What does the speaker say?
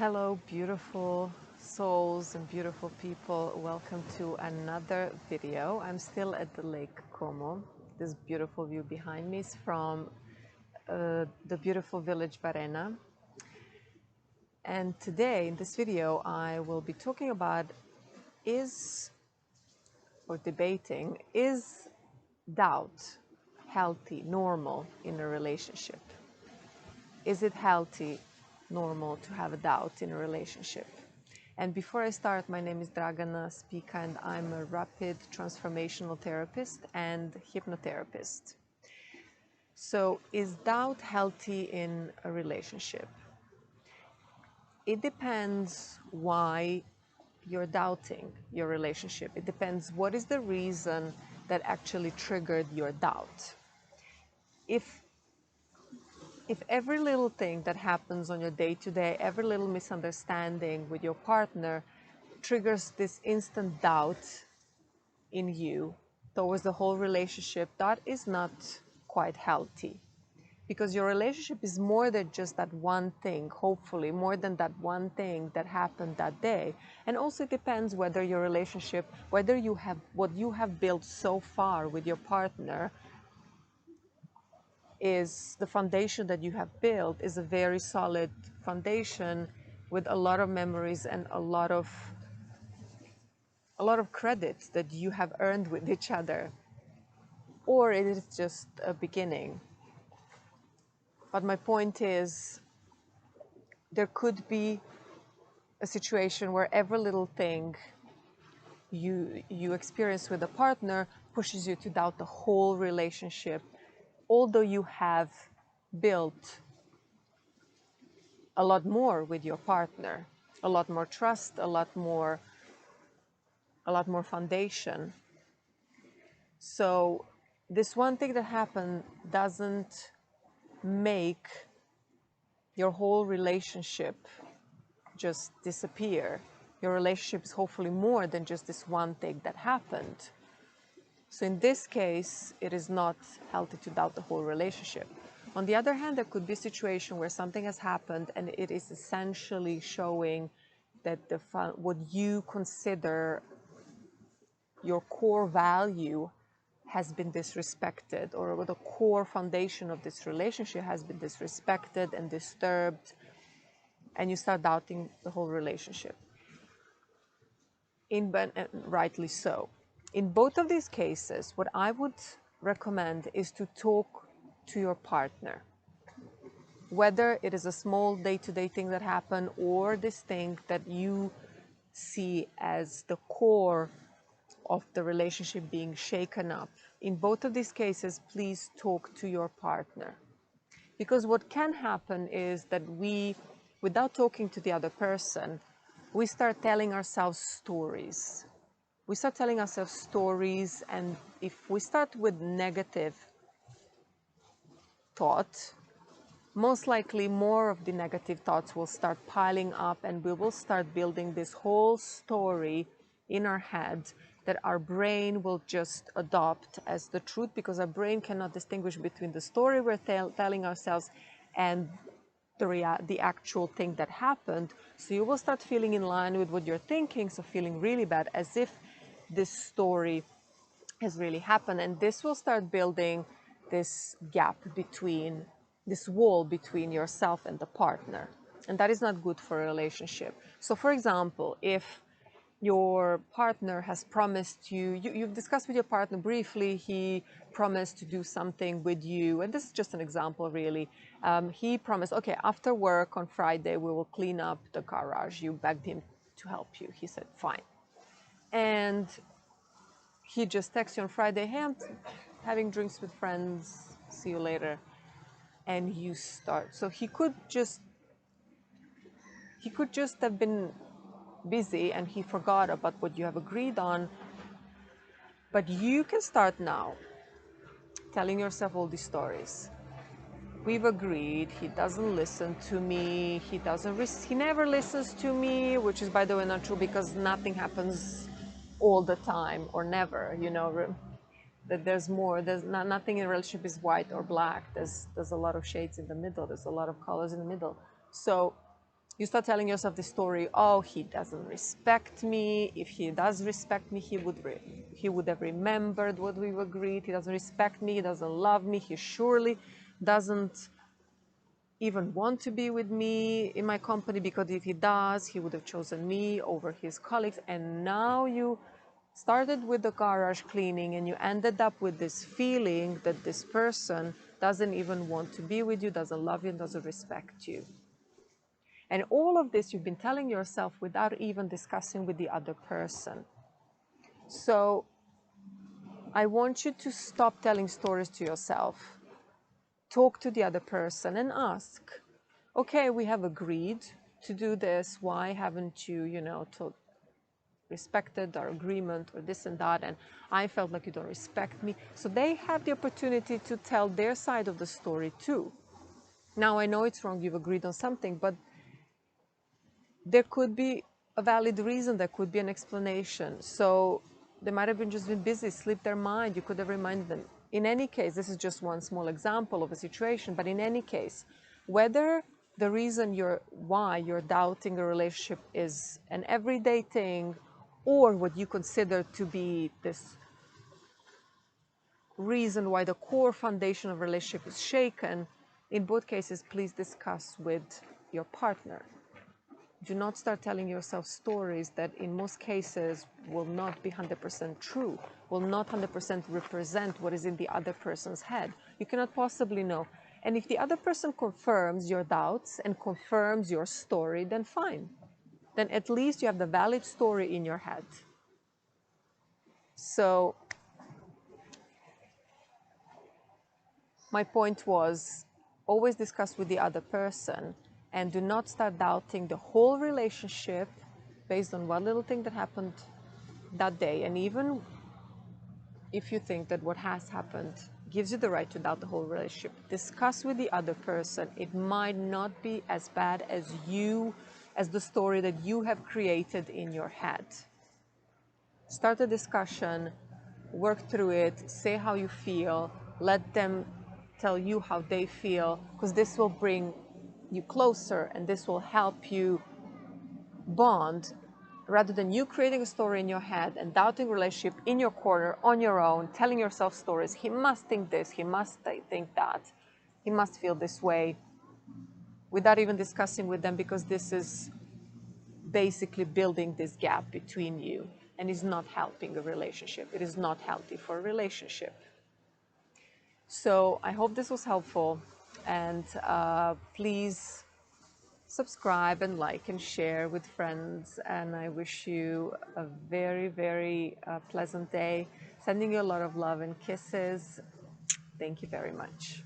Hello, beautiful souls and beautiful people. Welcome to another video. I'm still at the Lake Como. This beautiful view behind me is from the beautiful village Barena. And today in this video, I will be talking about debating, is doubt healthy, normal in a relationship? Is it healthy, normal to have a doubt in a relationship? And before I start, my name is Dragana Spika and I'm a rapid transformational therapist and hypnotherapist. So is doubt healthy in a relationship? It depends why you're doubting your relationship. It depends what is the reason that actually triggered your doubt. If every little thing that happens on your day-to-day, every little misunderstanding with your partner triggers this instant doubt in you towards the whole relationship, that is not quite healthy. Because your relationship is more than just that one thing, hopefully, more than that one thing that happened that day. And also it depends whether your relationship, whether you have what you have built so far with your partner is the foundation that you have built is a very solid foundation with a lot of memories and a lot of credits that you have earned with each other, or it is just a beginning. But my point is, there could be a situation where every little thing you experience with a partner pushes you to doubt the whole relationship, although you have built a lot more with your partner, a lot more trust, a lot more foundation. So this one thing that happened doesn't make your whole relationship just disappear. Your relationship is hopefully more than just this one thing that happened. So in this case, it is not healthy to doubt the whole relationship. On the other hand, there could be a situation where something has happened and it is essentially showing that what you consider your core value has been disrespected, or the core foundation of this relationship has been disrespected and disturbed, and you start doubting the whole relationship. Rightly so. In both of these cases, what I would recommend is to talk to your partner. Whether it is a small day-to-day thing that happened or this thing that you see as the core of the relationship being shaken up. In both of these cases, please talk to your partner. Because what can happen is that we, without talking to the other person, we start telling ourselves stories. We start telling ourselves stories, and if we start with negative thought, most likely more of the negative thoughts will start piling up, and we will start building this whole story in our head that our brain will just adopt as the truth, because our brain cannot distinguish between the story we're telling ourselves and the actual thing that happened. So you will start feeling in line with what you're thinking, so feeling really bad, as if this story has really happened, and this will start building this gap between, this wall between yourself and the partner, and that is not good for a relationship. So for example, if your partner has promised you've discussed with your partner briefly, he promised to do something with you, and this is just an example really. He promised, okay, after work on Friday we will clean up the garage. You begged him to help you. He said fine, and he just texts you on Friday, hey, I'm having drinks with friends, see you later. And you start, so he could just have been busy and he forgot about what you have agreed on. But you can start now telling yourself all these stories. We've agreed, he doesn't listen to me, he never listens to me, which is, by the way, not true, because nothing happens all the time or never, you know, that there's more, nothing in a relationship is white or black. There's a lot of shades in the middle, there's a lot of colors in the middle. So You start telling yourself the story, oh, he doesn't respect me. If he does respect me, he would have remembered what we've agreed. He doesn't respect me. He doesn't love me. He surely doesn't even want to be with me in my company, because if he does, he would have chosen me over his colleagues. And now you started with the garage cleaning and you ended up with this feeling that this person doesn't even want to be with you, doesn't love you, and doesn't respect you. And all of this you've been telling yourself without even discussing with the other person. So I want you to stop telling stories to yourself. Talk to the other person and ask, okay, we have agreed to do this. Why haven't you, respected our agreement or this and that? And I felt like you don't respect me. So they have the opportunity to tell their side of the story too. Now, I know it's wrong. You've agreed on something, but there could be a valid reason, there could be an explanation. So they might have just been busy, slipped their mind. You could have reminded them. In any case, this is just one small example of a situation, but in any case, whether the reason why you're doubting a relationship is an everyday thing, or what you consider to be this reason why the core foundation of a relationship is shaken, in both cases, please discuss with your partner. Do not start telling yourself stories that in most cases will not be 100% true, will not 100% represent what is in the other person's head. You cannot possibly know. And if the other person confirms your doubts and confirms your story, then fine. Then at least you have the valid story in your head. So my point was, always discuss with the other person and do not start doubting the whole relationship based on one little thing that happened that day. And even if you think that what has happened gives you the right to doubt the whole relationship, discuss with the other person. It might not be as bad as the story that you have created in your head. Start a discussion, work through it, say how you feel, let them tell you how they feel, because this will bring you closer and this will help you bond, rather than you creating a story in your head and doubting relationship in your corner on your own, telling yourself stories. He must think this, he must think that, he must feel this way, without even discussing with them, because this is basically building this gap between you and is not helping a relationship. It is not healthy for a relationship. So I hope this was helpful, and please subscribe and like and share with friends. And I wish you a very, very pleasant day. Sending you a lot of love and kisses. Thank you very much.